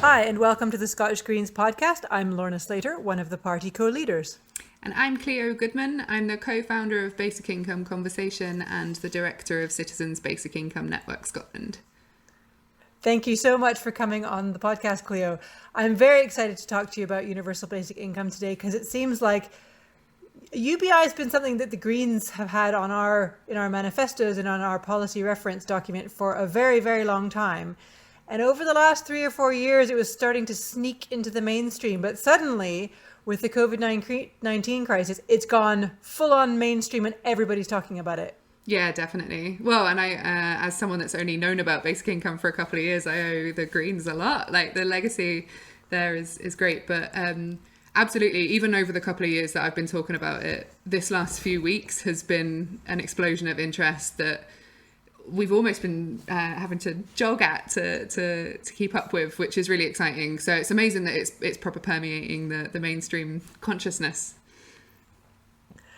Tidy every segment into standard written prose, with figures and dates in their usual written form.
Hi, and welcome to the Scottish Greens podcast. I'm Lorna Slater, one of the party co-leaders. And I'm Cleo Goodman. I'm the co-founder of Basic Income Conversation and the director of Citizens Basic Income Network Scotland. Thank you so much for coming on the podcast, Cleo. I'm very excited to talk to you about universal basic income today because it seems like UBI has been something that the Greens have had in our manifestos and on our policy reference document for a very, very long time. And over the last 3 or 4 years, it was starting to sneak into the mainstream. But suddenly, with the COVID-19 crisis, it's gone full on mainstream and everybody's talking about it. Yeah, definitely. Well, and I, as someone that's only known about basic income for a couple of years, I owe the Greens a lot. Like, the legacy there is great. But absolutely, even over the couple of years that I've been talking about it, this last few weeks has been an explosion of interest that we've almost been having to jog at to keep up with, which is really exciting. So it's amazing that it's proper permeating the mainstream consciousness.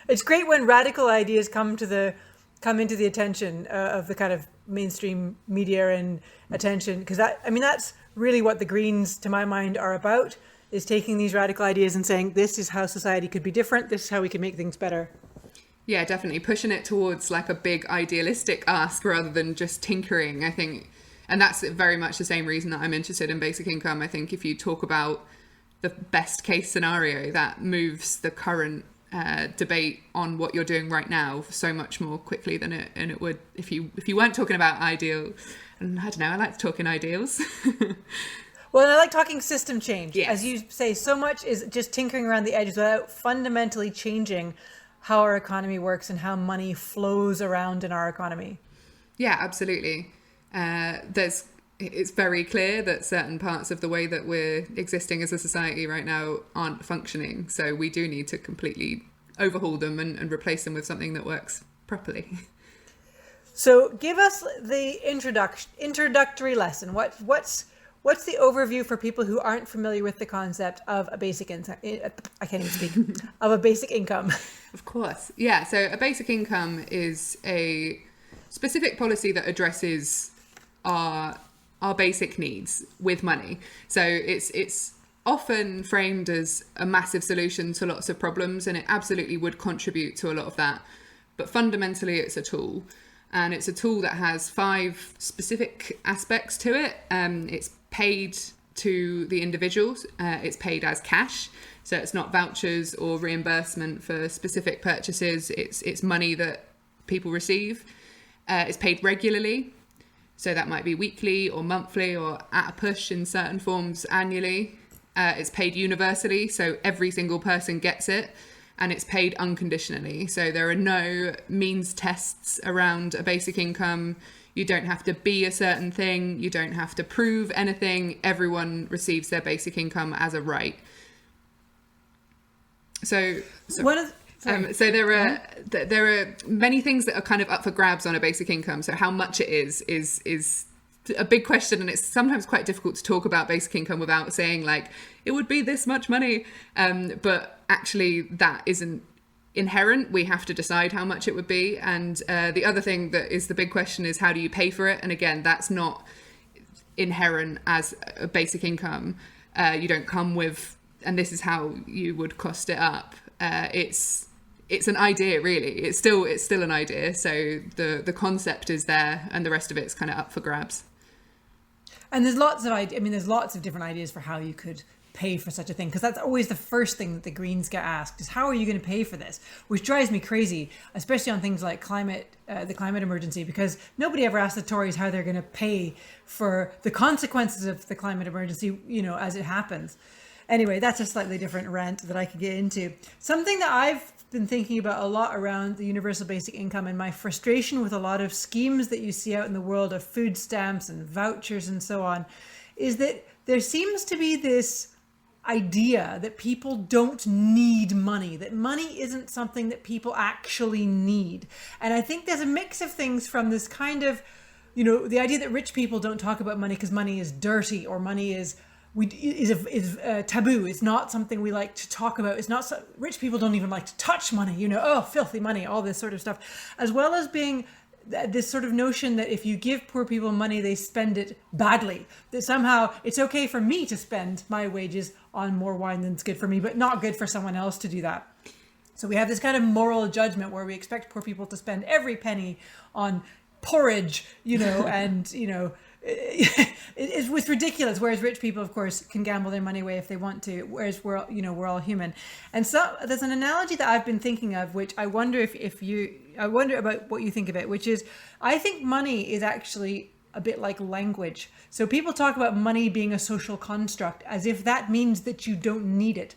It's great when radical ideas come into the attention of the kind of mainstream media and attention, because that's really what the Greens, to my mind, are about, is taking these radical ideas and saying, this is how society could be different, this is how we can make things better. Yeah, definitely. Pushing it towards like a big idealistic ask rather than just tinkering, I think. And that's very much the same reason that I'm interested in basic income. I think if you talk about the best case scenario, that moves the current debate on what you're doing right now so much more quickly than it would if you weren't talking about ideal. And I don't know, I like talking ideals. Well, I like talking system change. Yes. As you say, so much is just tinkering around the edges without fundamentally changing how our economy works and how money flows around in our economy. Yeah, absolutely. It's very clear that certain parts of the way that we're existing as a society right now aren't functioning. So we do need to completely overhaul them and replace them with something that works properly. So give us the introductory lesson. What's the overview for people who aren't familiar with the concept of a basic income? I can't even speak. Of a basic income. Of course. Yeah. So a basic income is a specific policy that addresses our basic needs with money. So it's often framed as a massive solution to lots of problems, and it absolutely would contribute to a lot of that. But fundamentally, it's a tool. And it's a tool that has 5 specific aspects to it. It's paid to the individuals. It's paid as cash. So it's not vouchers or reimbursement for specific purchases. It's money that people receive. It's paid regularly. So that might be weekly or monthly or at a push in certain forms annually. It's paid universally. So every single person gets it. And it's paid unconditionally. So there are no means tests around a basic income. You don't have to be a certain thing. You don't have to prove anything. Everyone receives their basic income as a right. So there are many things that are kind of up for grabs on a basic income. So how much it is a big question, and it's sometimes quite difficult to talk about basic income without saying like it would be this much money, but actually that isn't inherent. We have to decide how much it would be, and the other thing that is the big question is how do you pay for it, and again that's not inherent as a basic income. You don't come with and this is how you would cost it up. It's an idea, really. It's still an idea, so the concept is there and the rest of it's kind of up for grabs. And there's lots of different ideas for how you could pay for such a thing, because that's always the first thing that the Greens get asked is, how are you going to pay for this? Which drives me crazy, especially on things like the climate emergency, because nobody ever asks the Tories how they're going to pay for the consequences of the climate emergency, as it happens. Anyway, that's a slightly different rant that I could get into. Something that I've been thinking about a lot around the universal basic income and my frustration with a lot of schemes that you see out in the world of food stamps and vouchers and so on, is that there seems to be this idea that people don't need money, that money isn't something that people actually need. And I think there's a mix of things from this kind of, the idea that rich people don't talk about money because money is dirty or money is taboo. It's not something we like to talk about. It's not rich people don't even like to touch money, filthy money, all this sort of stuff, as well as being this sort of notion that if you give poor people money, they spend it badly. That somehow it's okay for me to spend my wages on more wine than's good for me, but not good for someone else to do that. So we have this kind of moral judgment where we expect poor people to spend every penny on porridge, and, it's ridiculous. Whereas rich people, of course, can gamble their money away if they want to. Whereas we're all human. And so there's an analogy that I've been thinking of, which I wonder I wonder about what you think of it, which is I think money is actually a bit like language. So people talk about money being a social construct as if that means that you don't need it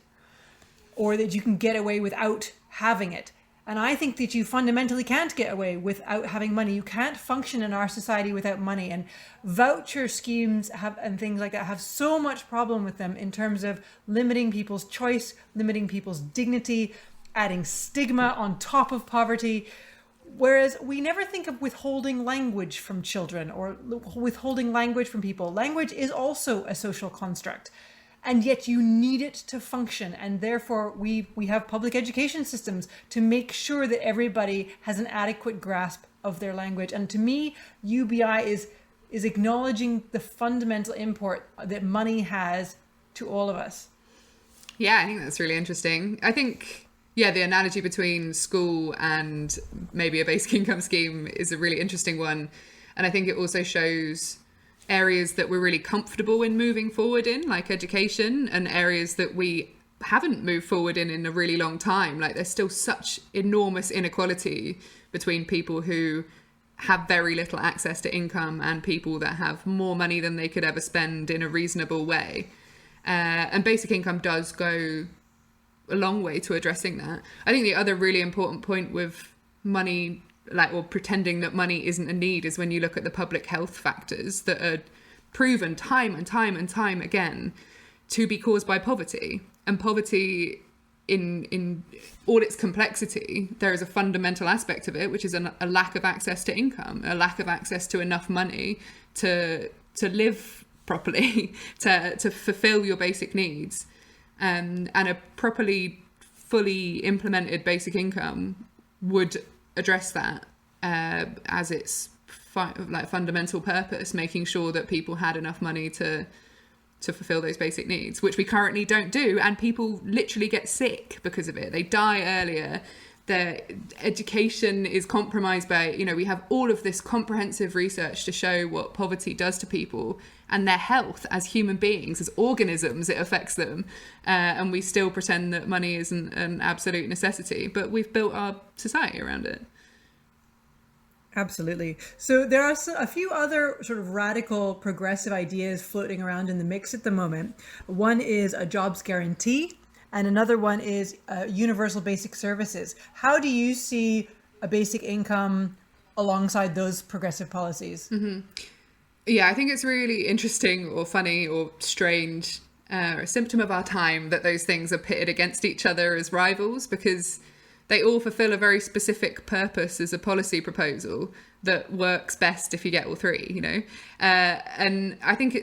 or that you can get away without having it. And I think that you fundamentally can't get away without having money. You can't function in our society without money. And voucher schemes and things like that have so much problem with them in terms of limiting people's choice, limiting people's dignity, adding stigma on top of poverty. Whereas we never think of withholding language from children or withholding language from people. Language is also a social construct. And yet you need it to function. And therefore we have public education systems to make sure that everybody has an adequate grasp of their language. And to me, UBI is acknowledging the fundamental import that money has to all of us. Yeah, I think that's really interesting. I think, the analogy between school and maybe a basic income scheme is a really interesting one. And I think it also shows areas that we're really comfortable in moving forward in, like education, and areas that we haven't moved forward in a really long time. Like there's still such enormous inequality between people who have very little access to income and people that have more money than they could ever spend in a reasonable way. And basic income does go a long way to addressing that. I think the other really important point with money, or pretending that money isn't a need, is when you look at the public health factors that are proven time and time and time again to be caused by poverty. And poverty in all its complexity, there is a fundamental aspect of it, which is a lack of access to income, a lack of access to enough money to live properly, to fulfill your basic needs. And a properly, fully implemented basic income would address that as its fundamental purpose, making sure that people had enough money to fulfill those basic needs, which we currently don't do, and people literally get sick because of it. They die earlier. Their education is compromised by, we have all of this comprehensive research to show what poverty does to people and their health as human beings, as organisms. It affects them, and we still pretend that money isn't an absolute necessity, but we've built our society around it. Absolutely. So there are a few other sort of radical progressive ideas floating around in the mix at the moment. One is a jobs guarantee, and another one is universal basic services. How do you see a basic income alongside those progressive policies? Mm-hmm. Yeah, I think it's really interesting or funny or strange, a symptom of our time that those things are pitted against each other as rivals, because they all fulfill a very specific purpose as a policy proposal that works best if you get all three, And I think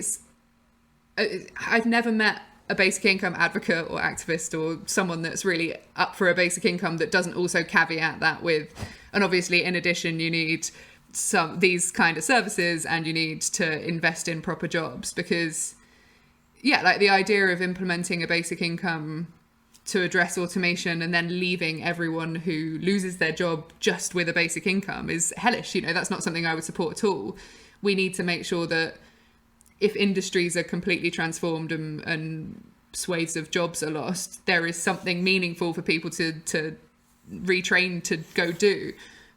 I've never met a basic income advocate or activist or someone that's really up for a basic income that doesn't also caveat that with, and obviously in addition, you need these kind of services and you need to invest in proper jobs, because the idea of implementing a basic income to address automation and then leaving everyone who loses their job just with a basic income is hellish. That's not something I would support at all. We need to make sure that if industries are completely transformed and swathes of jobs are lost, there is something meaningful for people to retrain to go do.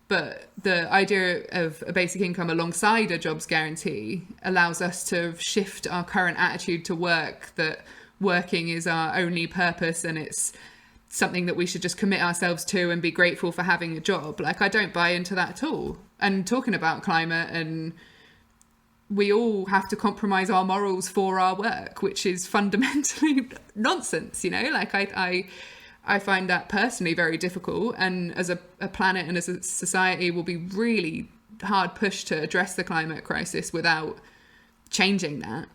But the idea of a basic income alongside a jobs guarantee allows us to shift our current attitude to work, that working is our only purpose and it's something that we should just commit ourselves to and be grateful for having a job. I don't buy into that at all. And talking about climate, and we all have to compromise our morals for our work, which is fundamentally nonsense, I find that personally very difficult, and as a planet and as a society will be really hard pushed to address the climate crisis without changing that.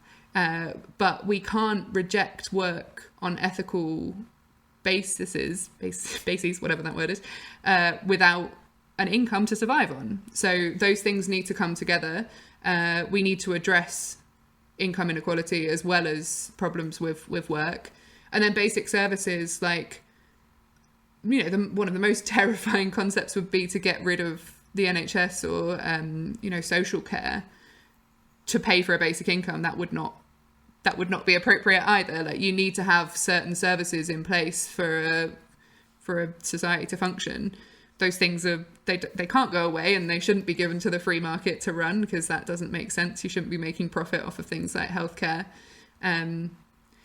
But we can't reject work on ethical bases, whatever that word is, without an income to survive on. So those things need to come together. We need to address income inequality as well as problems with work. And then basic services, like, you know, one of the most terrifying concepts would be to get rid of the NHS or, you know, social care to pay for a basic income. That would not be appropriate either. Like, you need to have certain services in place for a society to function. Those things are, they can't go away, and they shouldn't be given to the free market to run, because that doesn't make sense. You shouldn't be making profit off of things like healthcare.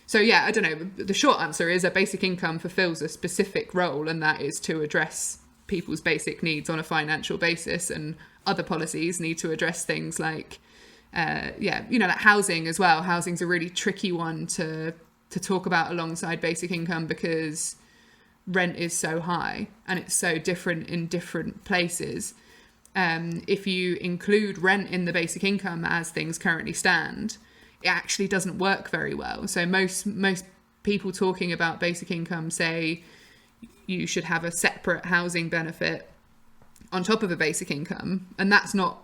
So yeah, I don't know. The short answer is a basic income fulfills a specific role, and that is to address people's basic needs on a financial basis. And other policies need to address things like, you know, like housing as well. Housing's a really tricky one to talk about alongside basic income, because rent is so high and it's so different in different places. If you include rent in the basic income as things currently stand, it actually doesn't work very well. So most people talking about basic income say you should have a separate housing benefit on top of a basic income, and that's not,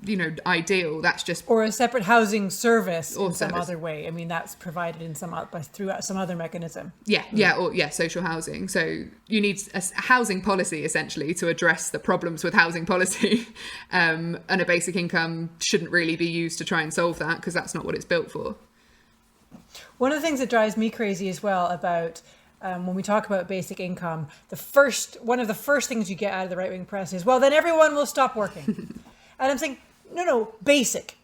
you know, ideal. That's just, or a separate housing service in some other way. I mean, that's provided in through some other mechanism. Or social housing. So you need a housing policy essentially to address the problems with housing policy, and a basic income shouldn't really be used to try and solve that, because that's not what it's built for. One of the things that drives me crazy as well about when we talk about basic income, one of the first things you get out of the right-wing press is, well, then everyone will stop working. And I'm saying, no, basic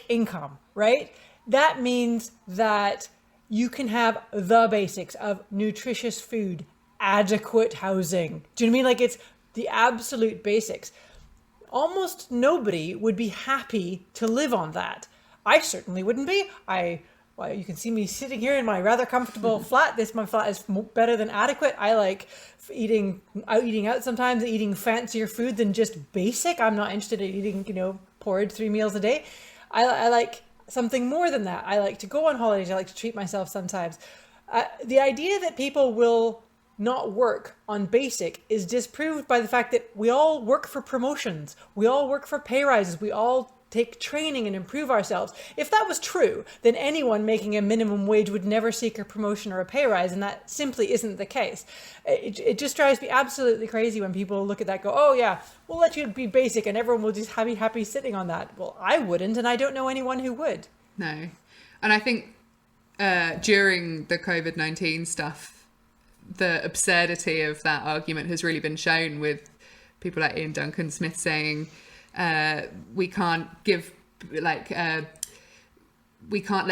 income, right? That means that you can have the basics of nutritious food, adequate housing. Do you know what I mean? Like, it's the absolute basics. Almost nobody would be happy to live on that. I certainly wouldn't be. Well, you can see me sitting here in my rather comfortable flat. My flat is better than adequate. I like eating out sometimes, eating fancier food than just basic. I'm not interested in eating, you know, porridge 3 meals a day. I like something more than that. I like to go on holidays. I like to treat myself sometimes. The idea that people will not work on basic is disproved by the fact that we all work for promotions. We all work for pay rises. We all take training and improve ourselves. If that was true, then anyone making a minimum wage would never seek a promotion or a pay rise, and that simply isn't the case. It just drives me absolutely crazy when people look at that and go, oh yeah, we'll let you be basic and everyone will just be happy sitting on that. Well, I wouldn't, and I don't know anyone who would. No. And I think during the COVID-19 stuff, the absurdity of that argument has really been shown, with people like Ian Duncan Smith saying, we can't let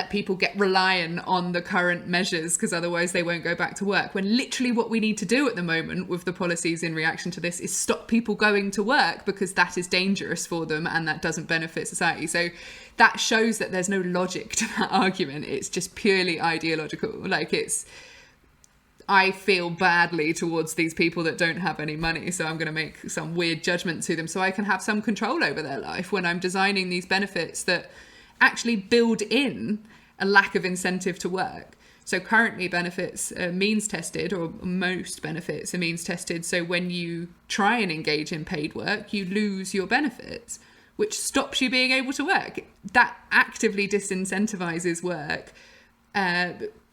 people get reliant on the current measures, because otherwise they won't go back to work. When literally what we need to do at the moment with the policies in reaction to this is stop people going to work, because that is dangerous for them and that doesn't benefit society. So that shows that there's no logic to that argument. It's just purely ideological. Like, I feel badly towards these people that don't have any money, so I'm going to make some weird judgment to them so I can have some control over their life when I'm designing these benefits that actually build in a lack of incentive to work. So currently benefits are means tested, or most benefits are means tested. So when you try and engage in paid work, you lose your benefits, which stops you being able to work. That actively disincentivizes work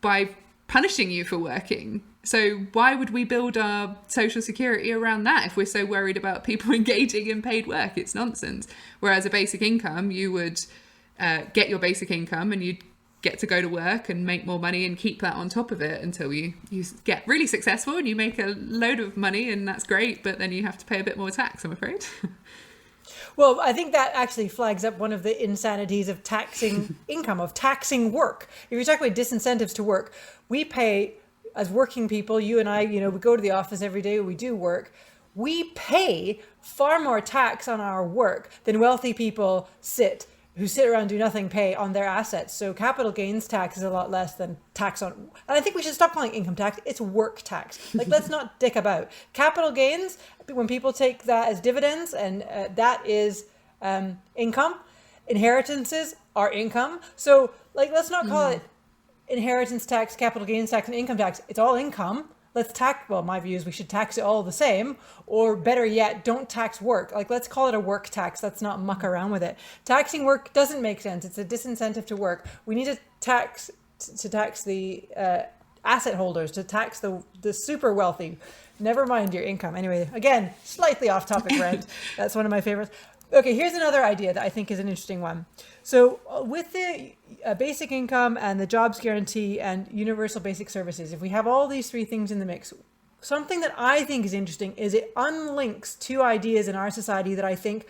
by punishing you for working. So why would we build our social security around that if we're so worried about people engaging in paid work? It's nonsense. Whereas a basic income, you would get your basic income and you'd get to go to work and make more money and keep that on top of it until you get really successful and you make a load of money, and that's great, but then you have to pay a bit more tax, I'm afraid. Well, I think that actually flags up one of the insanities of taxing income, of taxing work. If you're talking about disincentives to work, we pay, as working people, you and I, you know, we go to the office every day, we do work. We pay far more tax on our work than wealthy people who sit around and do nothing pay on their assets. So capital gains tax is a lot less than tax on, and I think we should stop calling it income tax. It's work tax. Like, let's not dick about. Capital gains, when people take that as dividends, and that is income. Inheritances are income. So, like, let's not call it inheritance tax, capital gains tax, and income tax. It's all income. let's tax, well, my view is we should tax it all the same, or better yet, don't tax work. Like, let's call it a work tax. Let's not muck around with it. Taxing work doesn't make sense. It's a disincentive to work. We need to tax the asset holders, to tax the super wealthy. Never mind your income. Anyway, again, slightly off topic, Brent. That's one of my favorites. Okay, here's another idea that I think is an interesting one. So with the basic income and the jobs guarantee and universal basic services, if we have all these three things in the mix, something that I think is interesting is it unlinks two ideas in our society that I think,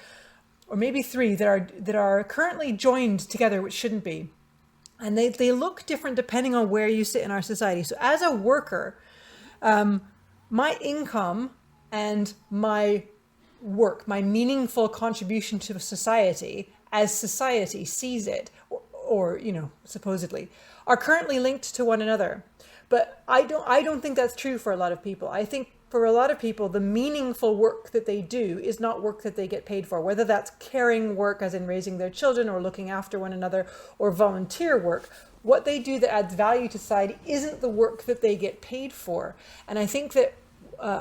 or maybe three, that are currently joined together, which shouldn't be. And they look different depending on where you sit in our society. So as a worker, my income and my work, my meaningful contribution to society, as society sees it, or supposedly, are currently linked to one another. But I don't think that's true for a lot of people. I think for a lot of people, the meaningful work that they do is not work that they get paid for, whether that's caring work, as in raising their children or looking after one another, or volunteer work. What they do that adds value to society isn't the work that they get paid for. And I think that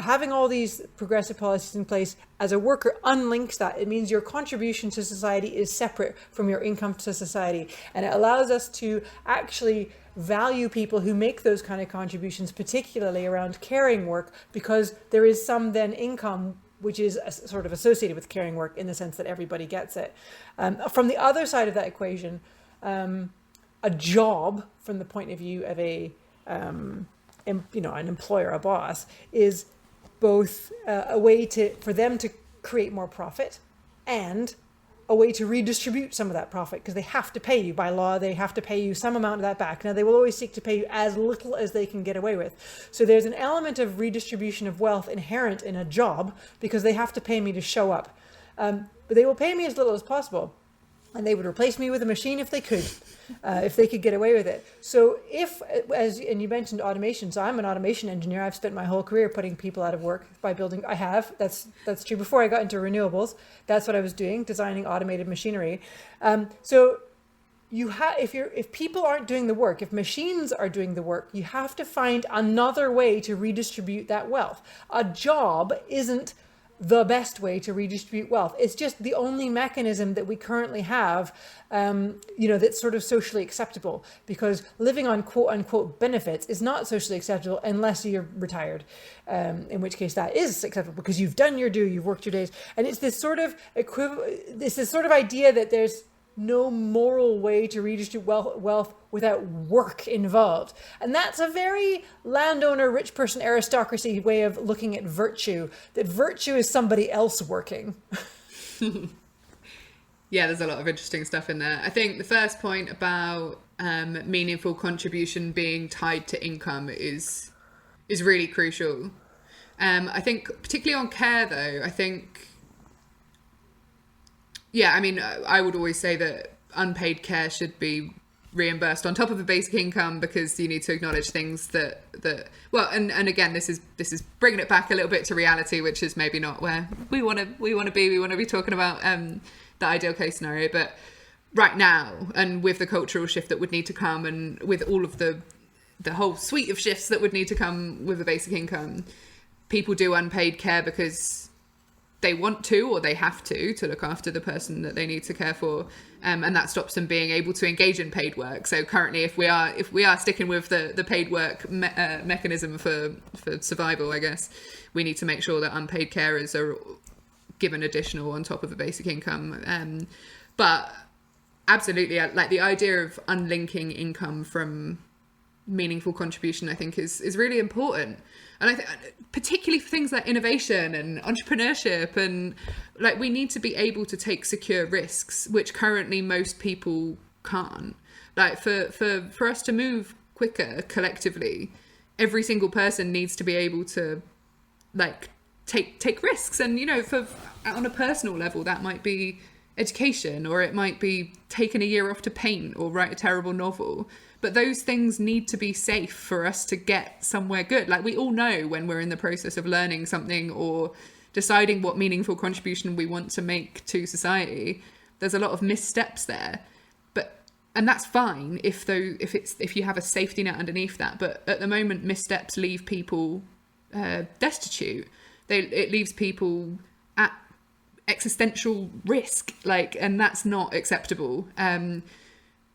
having all these progressive policies in place as a worker unlinks that. It means your contribution to society is separate from your income to society. And it allows us to actually value people who make those kind of contributions, particularly around caring work, because there is some then income which is sort of associated with caring work in the sense that everybody gets it. From the other side of that equation, a job from the point of view of an employer, a boss, is both a way for them to create more profit and a way to redistribute some of that profit, because they have to pay you by law. They have to pay you some amount of that back. Now, they will always seek to pay you as little as they can get away with. So there's an element of redistribution of wealth inherent in a job, because they have to pay me to show up. But they will pay me as little as possible. And they would replace me with a machine if they could get away with it. So and you mentioned automation. So I'm an automation engineer. I've spent my whole career putting people out of work by building. That's true. Before I got into renewables, that's what I was doing, designing automated machinery. So if people aren't doing the work, if machines are doing the work, you have to find another way to redistribute that wealth. A job isn't the best way to redistribute wealth. It's just the only mechanism that we currently have, that's sort of socially acceptable, because living on quote unquote benefits is not socially acceptable unless you're retired, in which case that is acceptable because you've done your due, you've worked your days. And it's this sort of idea that there's no moral way to redistribute wealth without work involved. And that's a very landowner, rich person aristocracy way of looking at virtue, that virtue is somebody else working. Yeah, there's a lot of interesting stuff in there. I think the first point about meaningful contribution being tied to income is really crucial. I think particularly on care, though, I would always say that unpaid care should be reimbursed on top of the basic income, because you need to acknowledge things that and again, this is bringing it back a little bit to reality, which is maybe not where we want to be. We want to be talking about the ideal case scenario, but right now, and with the cultural shift that would need to come, and with all of the whole suite of shifts that would need to come with the basic income, people do unpaid care because they want to, or they have to look after the person that they need to care for, and that stops them being able to engage in paid work. So currently, if we are sticking with the paid work mechanism for survival, I guess we need to make sure that unpaid carers are given additional on top of the basic income. But absolutely, like the idea of unlinking income from meaningful contribution, I think is really important. And I think particularly for things like innovation and entrepreneurship, and like we need to be able to take secure risks, which currently most people can't. Like for us to move quicker collectively, every single person needs to be able to like take risks. And on a personal level, that might be education, or it might be taking a year off to paint or write a terrible novel. But those things need to be safe for us to get somewhere good. Like we all know when we're in the process of learning something or deciding what meaningful contribution we want to make to society, there's a lot of missteps there. that's fine if you have a safety net underneath that. But at the moment, missteps leave people destitute. It leaves people at existential risk, and that's not acceptable. And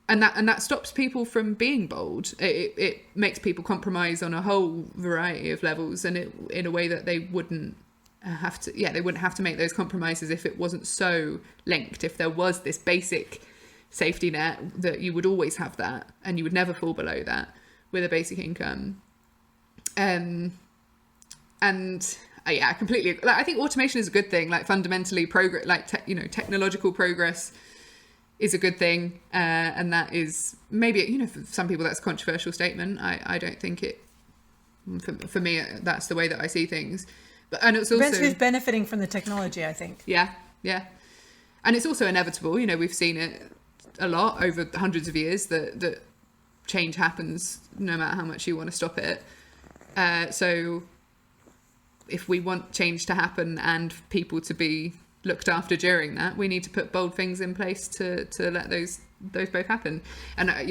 that stops people from being bold. It makes people compromise on a whole variety of levels, and in a way that they wouldn't have to. Yeah, they wouldn't have to make those compromises if it wasn't so linked. If there was this basic safety net, that you would always have that, and you would never fall below that with a basic income. I completely. I think automation is a good thing. Fundamentally, progress, technological progress is a good thing, and that is maybe for some people that's a controversial statement. I don't think it. For me, that's the way that I see things. And it's also who's benefiting from the technology, I think. Yeah, and it's also inevitable. We've seen it a lot over hundreds of years that change happens no matter how much you want to stop it. So if we want change to happen and people to be looked after during that, we need to put bold things in place to let those both happen. And I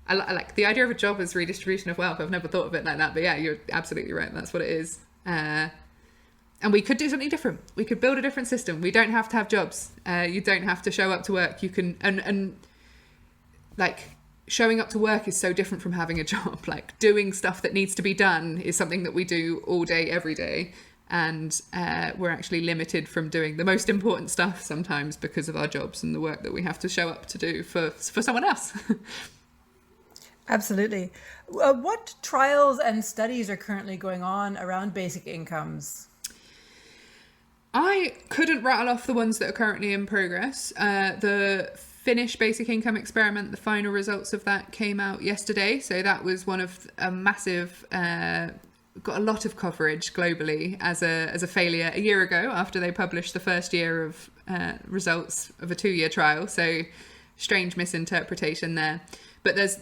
like the idea of a job as redistribution of wealth. I've never thought of it like that, but yeah, you're absolutely right. That's what it is. And we could do something different. We could build a different system. We don't have to have jobs. You don't have to show up to work. You can, and showing up to work is so different from having a job. Doing stuff that needs to be done is something that we do all day, every day. And we're actually limited from doing the most important stuff sometimes because of our jobs and the work that we have to show up to do for someone else. Absolutely. What trials and studies are currently going on around basic incomes? I couldn't rattle off the ones that are currently in progress. The Finnish basic income experiment, the final results of that came out yesterday. So that was one of a massive, got a lot of coverage globally as a failure a year ago after they published the first year of results of a 2-year trial. So strange misinterpretation there. But there's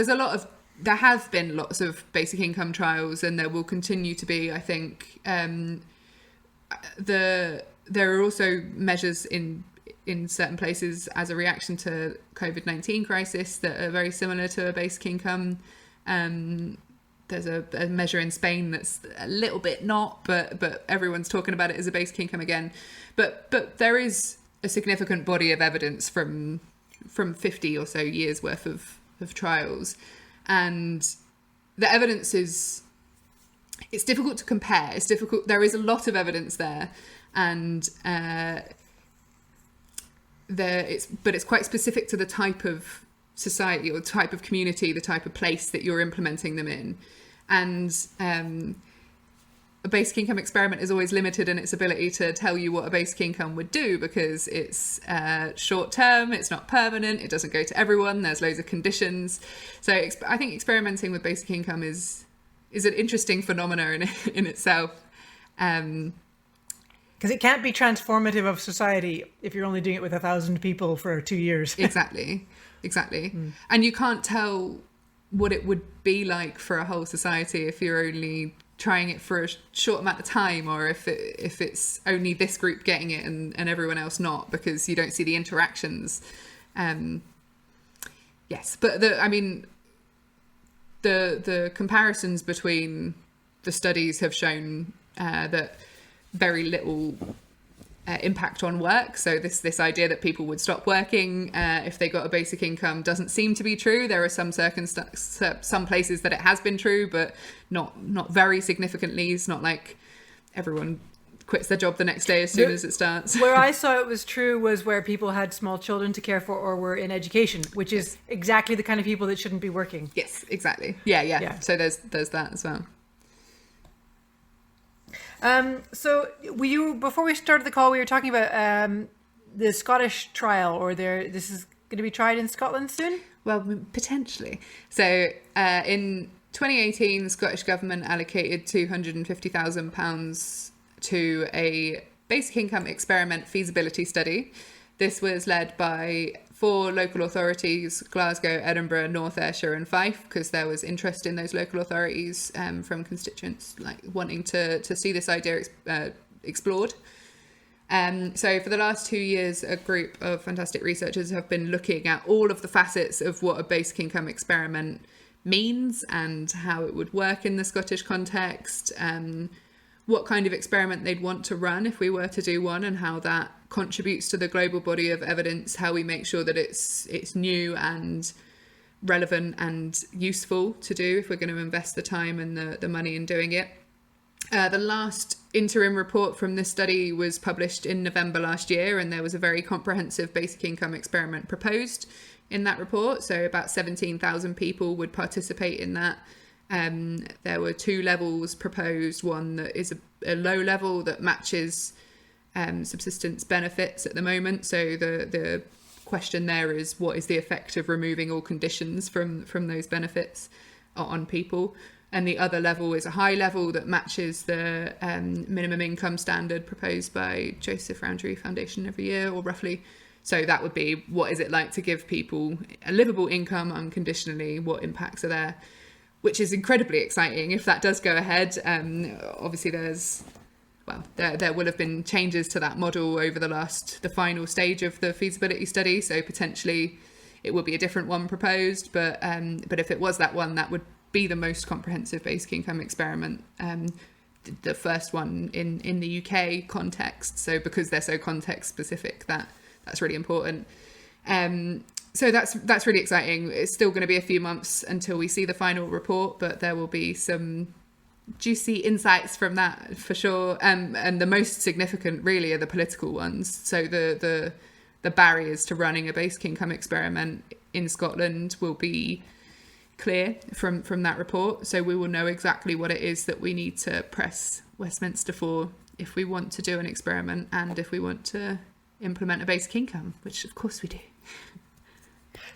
a lot of, there have been lots of basic income trials, and there will continue to be, I think. There are also measures in certain places as a reaction to COVID-19 crisis that are very similar to a basic income. There's a measure in Spain that's a little bit not, but everyone's talking about it as a basic income again. But there is a significant body of evidence from 50 or so years worth of trials, and the evidence is, it's difficult to compare. It's difficult. There is a lot of evidence there, and it's quite specific to the type of society or type of community, the type of place that you're implementing them in. And a basic income experiment is always limited in its ability to tell you what a basic income would do, because it's short term, it's not permanent, it doesn't go to everyone, there's loads of conditions. So I think experimenting with basic income is an interesting phenomenon in itself. Because it can't be transformative of society if you're only doing it with 1,000 people for 2 years. Exactly. And you can't tell what it would be like for a whole society if you're only trying it for a short amount of time, or if it's only this group getting it and everyone else not, because you don't see the interactions. Yes, but the comparisons between the studies have shown that very little impact on work. So this idea that people would stop working if they got a basic income doesn't seem to be true. There are some some places that it has been true, but not very significantly. It's not like everyone quits their job the next day as soon as it starts. Where I saw it was true was where people had small children to care for or were in education, which is exactly the kind of people that shouldn't be working. Yes, exactly. Yeah. So there's that as well. So before we started the call, we were talking about the Scottish trial, or this is going to be tried in Scotland soon? Well, potentially. So in 2018, the Scottish government allocated £250,000 to a basic income experiment feasibility study. This was led by 4 local authorities: Glasgow, Edinburgh, North Ayrshire and Fife, because there was interest in those local authorities from constituents wanting to see this idea explored. So for the last 2 years, a group of fantastic researchers have been looking at all of the facets of what a basic income experiment means and how it would work in the Scottish context, what kind of experiment they'd want to run if we were to do one, and how that contributes to the global body of evidence, how we make sure that it's new and relevant and useful to do if we're going to invest the time and the money in doing it. The last interim report from this study was published in November last year, and there was a very comprehensive basic income experiment proposed in that report. So about 17,000 people would participate in that. There were 2 levels proposed, one that is a low level that matches subsistence benefits at the moment. So the question there is, what is the effect of removing all conditions from those benefits on people? And the other level is a high level that matches the minimum income standard proposed by Joseph Rowntree Foundation every year, or roughly. So that would be, what is it like to give people a livable income unconditionally? What impacts are there? Which is incredibly exciting if that does go ahead. Obviously there will have been changes to that model over the final stage of the feasibility study. So potentially it would be a different one proposed, but if it was that one, that would be the most comprehensive basic income experiment, the first one in the UK context. So because they're so context specific, that's really important. So that's really exciting. It's still going to be a few months until we see the final report, but there will be some juicy insights from that for sure. And the most significant really are the political ones. So the barriers to running a basic income experiment in Scotland will be clear from that report. So we will know exactly what it is that we need to press Westminster for if we want to do an experiment and if we want to implement a basic income, which of course we do.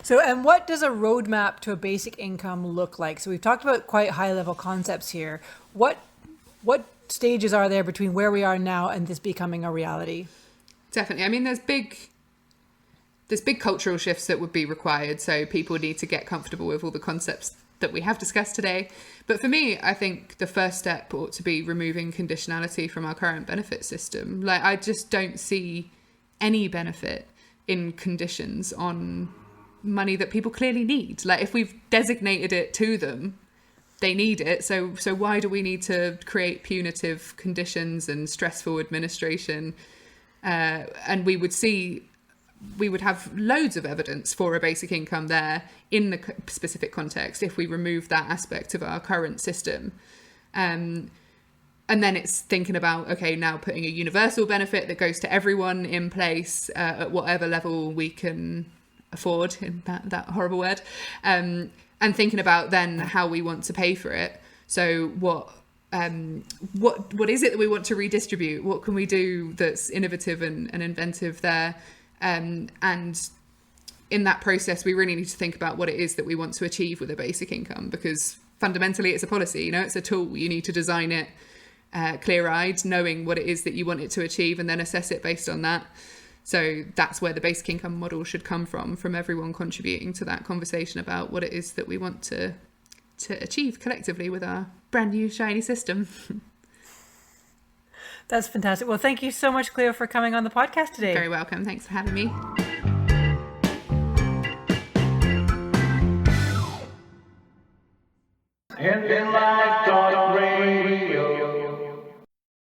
So, and what does a roadmap to a basic income look like? So we've talked about quite high level concepts here. What stages are there between where we are now and this becoming a reality? Definitely. I mean, there's big cultural shifts that would be required. So people need to get comfortable with all the concepts that we have discussed today. But for me, I think the first step ought to be removing conditionality from our current benefit system. Like, I just don't see any benefit in conditions on money that people clearly need. Like, if we've designated it to them, they need it. So why do we need to create punitive conditions and stressful administration? And we would have loads of evidence for a basic income there in the specific context if we remove that aspect of our current system. And then it's thinking about, okay, now putting a universal benefit that goes to everyone in place at whatever level we can afford, in that horrible word, and thinking about then how we want to pay for it. So what is it that we want to redistribute? What can we do that's innovative and inventive there? And in that process, we really need to think about what it is that we want to achieve with a basic income, because fundamentally it's a policy, it's a tool. You need to design it clear-eyed, knowing what it is that you want it to achieve, and then assess it based on that. So that's where the basic income model should come from everyone contributing to that conversation about what it is that we want to achieve collectively with our brand new shiny system. That's fantastic. Well, thank you so much, Cleo, for coming on the podcast today. Very welcome. Thanks for having me. In life,